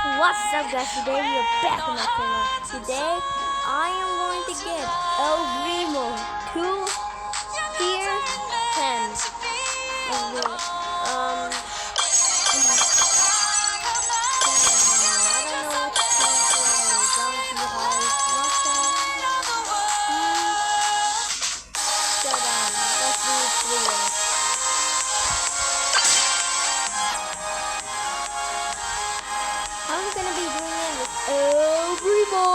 What's up guys, today we are back on my channel. Today I am going to get El Primo 2 tier 10. Let's do it. I don't know what to do. Donkey Hive, not that. Shut down. Let's do this video. I'm gonna be doing it with El Primo.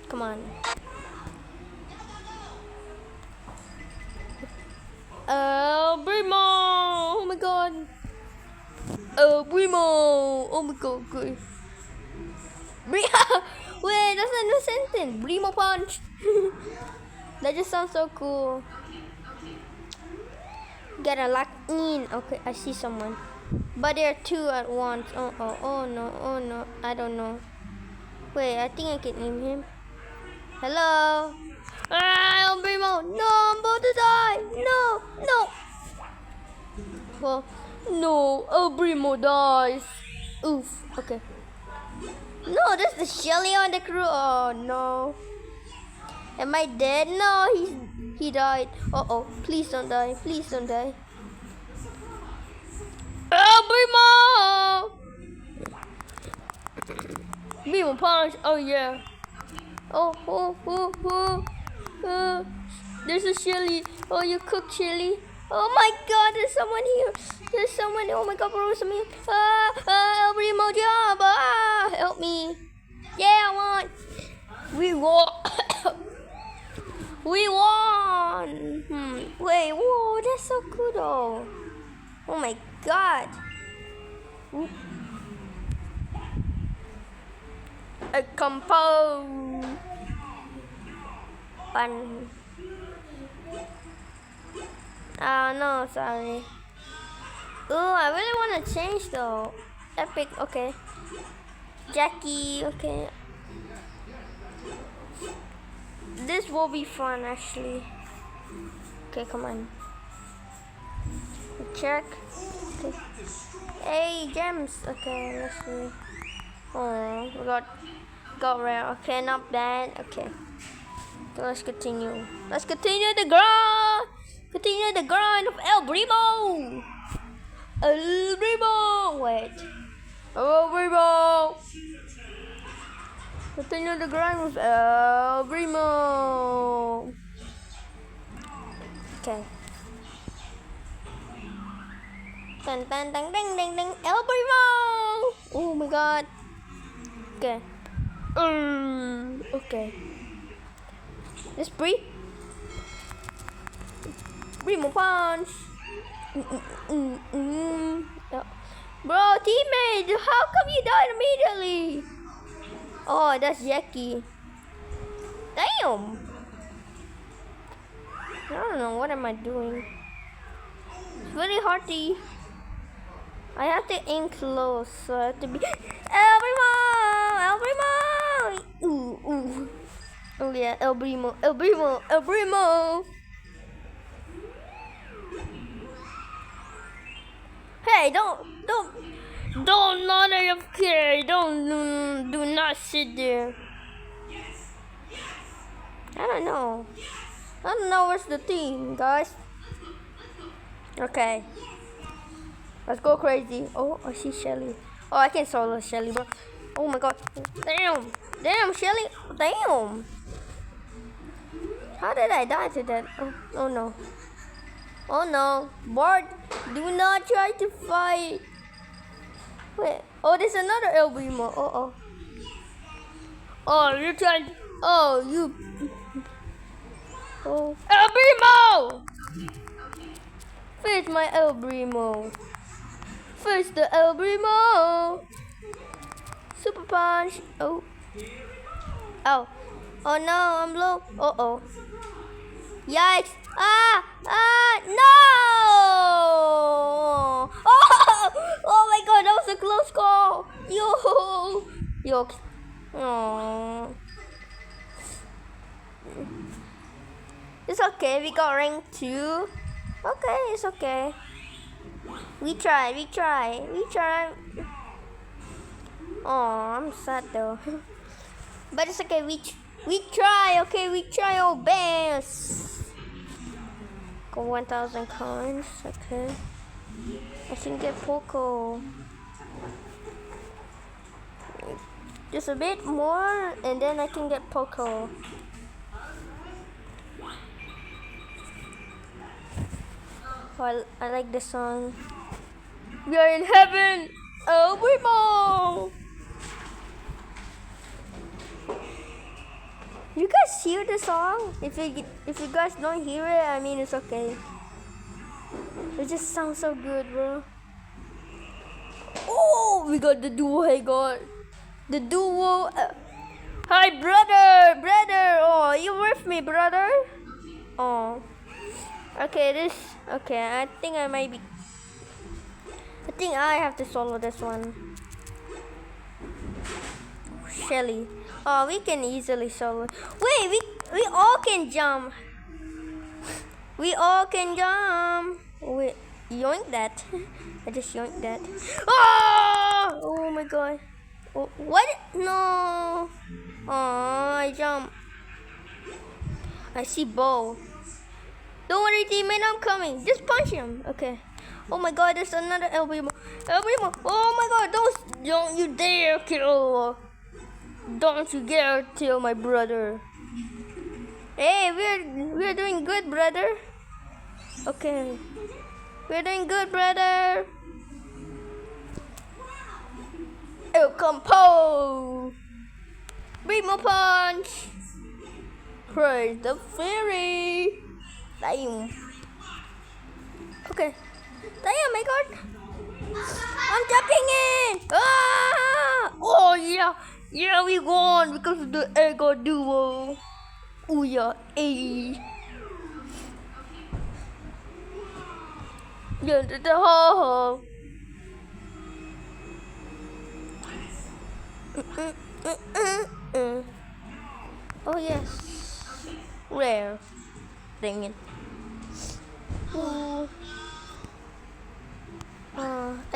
Come on. El Primo. Oh my god. El Primo. Oh my god. Good. Wait, that's a new sentence. Primo punch. That just sounds so cool. Gotta lock in. Okay, I see someone. But there are two at once. Oh no. I don't know. Wait, I think I can name him. Hello? Ah, El Primo. No, I'm about to die. No. Well, no, El Primo dies. Oof, okay. No, there's the Shelly on the crew. Oh no. Am I dead? No, he died. Uh-oh, please don't die. Please don't die. El Primo! Primo punch. Oh yeah. Oh. There's a Shelly. Oh, you cook Shelly. Oh my god, there's someone here. There's someone. Oh my god, bro, something. El Primo job. Help me. Yeah, I won. We won. We won. Wait, whoa, that's so cool though. Oh my god. A compo. Fun. No, sorry. Oh, I really want to change though. Epic, okay. Jackie, okay. This will be fun actually. Okay, come on. Check. Okay. Hey, gems. Okay, let's see. Oh, we got rare. Okay, not bad. Okay. So let's continue. Let's continue the grind. Continue the grind of El Primo. El Primo. Wait. El Primo. Continue the grind with El Primo. Okay. Ding. El Primo. Oh my god. Okay. Okay. Let's breathe. Primo punch. Bro, teammate, how come you died immediately? Oh, that's Jackie. Damn. I don't know, what am I doing? It's really hard to... I have to aim close, so I have to be... El Primo! Ooh. Oh yeah, El Primo. Hey, don't not AFK. Do not sit there. I don't know where's the team, guys. Okay. Let's go crazy. Oh, I see Shelly. Oh, I can solo Shelly, bro. Oh my god. Damn, Shelly. Damn. How did I die to that? Oh no. Bart, do not try to fight. Wait. Oh, there's another El Primo. Oh, you're trying. Oh, you. Oh. El Primo! Finish my El Primo. First the El Primo. Super punch. Oh no, I'm low. Uh-oh. Yikes. No! Oh my god, that was a close call. Yo. Oh. It's okay, we got rank 2. Okay, it's okay. We try. Oh, I'm sad though. But it's okay. We try. Okay, we try our best. Go 1,000 coins. Okay. I can get Poco. Just a bit more, and then I can get Poco. Oh, I like this song. We are in heaven. Oh, Primo. You guys hear the song? If you guys don't hear it, I mean it's okay. It just sounds so good, bro. Oh, we got the duo. I got the duo. Hi, brother. Oh, you with me, brother? Oh. Okay, I think I have to solo this one. Shelly. Oh, we can easily solo. Wait, we all can jump. We all can jump. Wait, yoink that. I just yoinked that. Oh my god. Oh, what? No. Oh, I jump. I see Bo. Don't worry, teammate, I'm coming. Just punch him. Okay. Oh my god, there's another El Primo. Oh my god, don't you dare kill. Don't you dare kill my brother. Hey, we're doing good, brother. Okay. We're doing good, brother. El Campo. Primo punch. Praise the fairy. Damn. Okay. Damn, my god. I'm jumping in. Ah! Oh, yeah. Yeah, we won because of the Ego Duo. Oh, yeah. Hey. Yeah, the ho. Oh, yes. Rare. Dang it.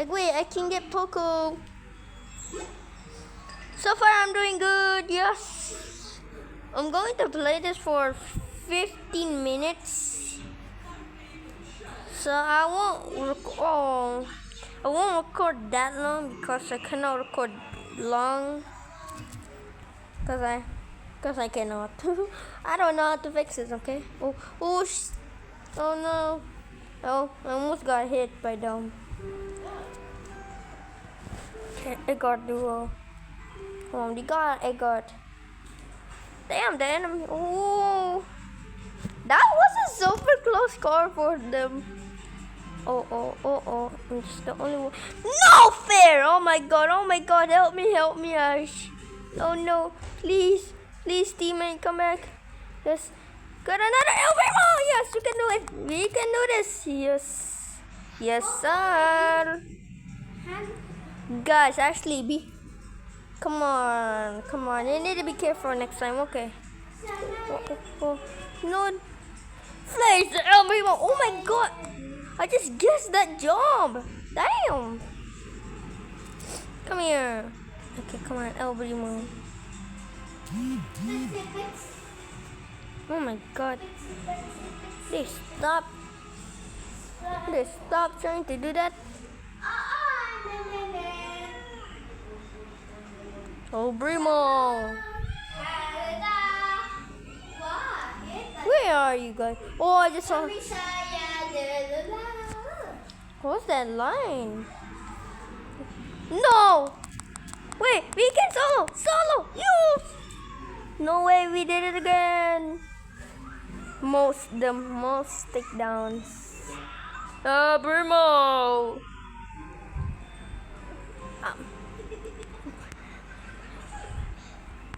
Wait, I can get Poco. So far, I'm doing good. Yes. I'm going to play this for 15 minutes. So I won't record that long because I cannot record long. Because I cannot. I don't know how to fix this, okay? Oh no. Oh, I almost got hit by them. Okay, I got duo. Oh, I got. Damn, the enemy. Oh. That was a super close call for them. Oh. I'm just the only one. No fair! Oh my god, help me, Ash. Oh no, please, teammate, come back. Yes. Got another El Primo! Yes, you can do it. We can do this. Yes, sir. Guys, actually, come on. You need to be careful next time, okay? Oh. No. Place the El Primo. Oh my god. I just guessed that job. Damn. Come here. Okay, come on, El Primo. Oh my god. They stop trying to do that. Oh, Primo. Where are you guys? Oh, I just saw. What's that line? No. Wait, we can solo. Yes. No way, we did it again. The most takedowns. Primo.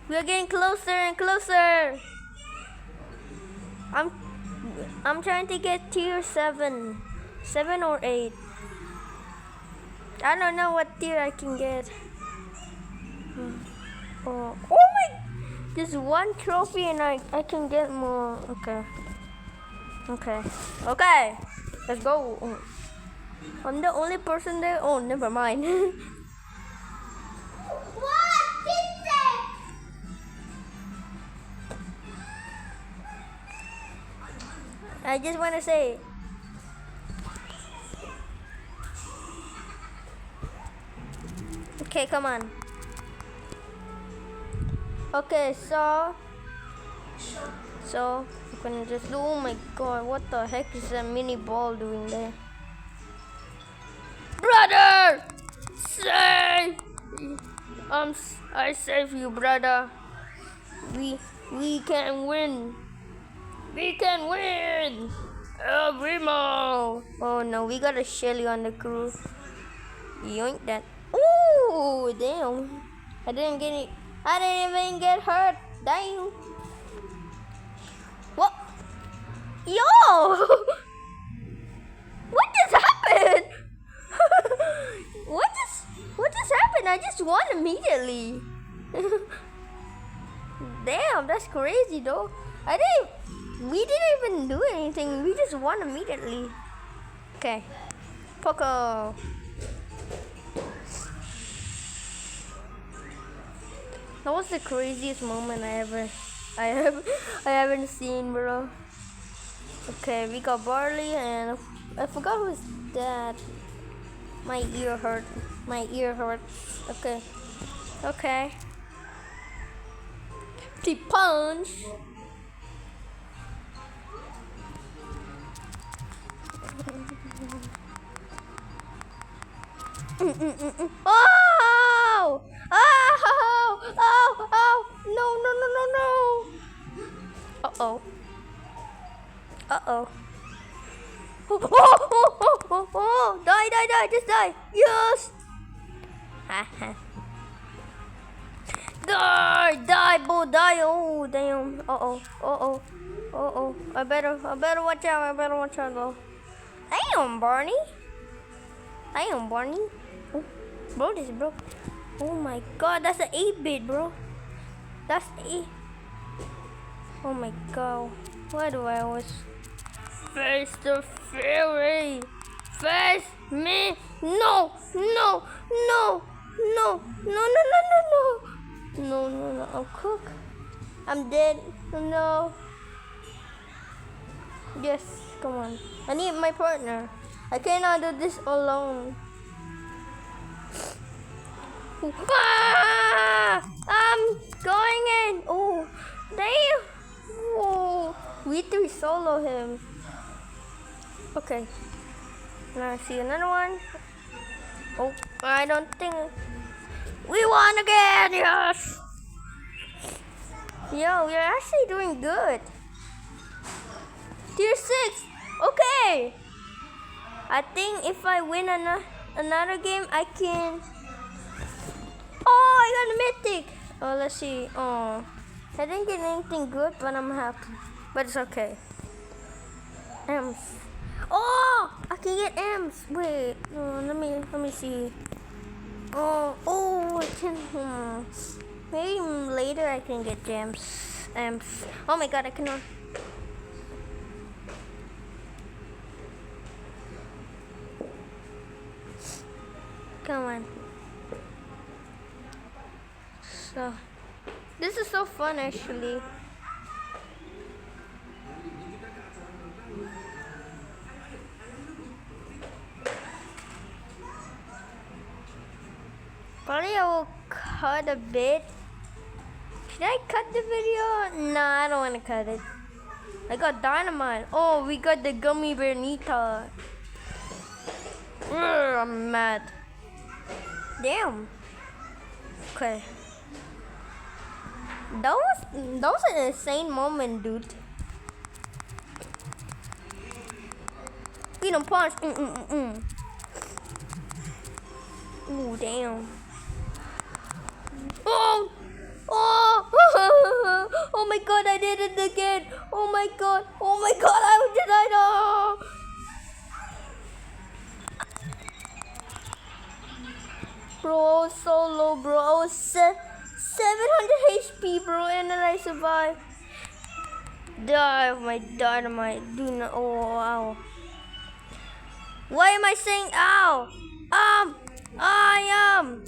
We're getting closer and closer. I'm trying to get tier 7 or 8. I don't know what tier I can get. Oh my! Just one trophy and I can get more. Okay. Let's go. I'm the only person there. Oh, never mind. What is that? I just want to say. Okay, come on. Okay, so I'm gonna just do. Oh my god, what the heck is that mini ball doing there? Brother, save! I save you, brother. We can win. We can win. Oh, Primo. Oh no, we got a Shelly on the crew. Yoink that. Ooh, damn. I didn't even get hurt. Damn. What? Yo! What just happened? What just happened? I just won immediately. Damn, that's crazy though. We didn't even do anything. We just won immediately. Okay. Poco. That was the craziest moment I haven't seen, bro. Okay, we got Barley and I forgot who's that. My ear hurts. Okay. Okay. The punch. Oh! Oh! No! Uh-oh. Oh! Die! Just die! Yes! Die, boy, die! Oh, damn! Uh-oh! I better watch out! Though. Damn, Barney! Oh, bro, this broke. Oh my god, that's an 8-bit, bro. That's 8. Oh my god. Why do I always face the fury? Face me! No! I'm cooked. I'm dead. No. Yes, come on. I need my partner. I cannot do this alone. I'm going in. Oh, damn. Oh, we 3 solo him. Okay. Now I see another one. Oh, I don't think we won again. Yes. Yo, you're actually doing good. Tier 6. Okay. I think if I win another game, I can. Oh, I got a mythic. Oh, let's see. Oh, I didn't get anything good, but I'm happy. But it's okay. M's. Oh, I can get M's. Wait, let me see. Oh, I can. Maybe later I can get gems. M's. Oh my god, I cannot. Come on. So, this is so fun actually. Probably I will cut a bit. Should I cut the video? Nah, I don't want to cut it. I got dynamite. Oh, we got the gummy bear Nita. I'm mad. Damn. Okay. That was an insane moment, dude. Freedom punch. Ooh, damn. Oh! Oh my god, I did it again. Oh my god, I did I know. Bro, so low, bro. I was 700 HP, bro, and then I survived. Die of my dynamite. Do not. Oh, wow. Why am I saying ow? I am.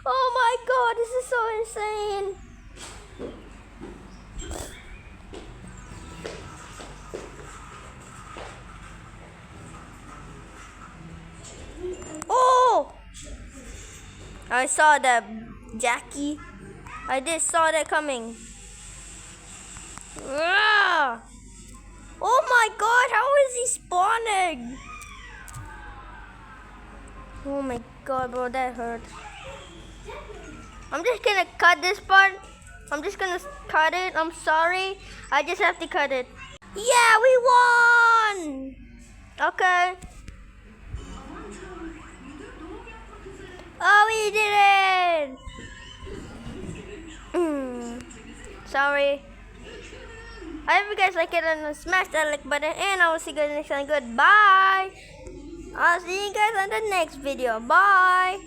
Oh my god, this is so insane. Oh! I saw that, Jackie. I just saw that coming. Ah! Oh my god, how is he spawning? Oh my god, bro, that hurt. I'm just gonna cut this part. I'm just gonna cut it. I'm sorry. I just have to cut it. Yeah, we won! Okay. Oh, we did it! Sorry. I hope you guys like it and smash that like button, and I will see you guys next time. Goodbye. I'll see you guys on the next video. Bye.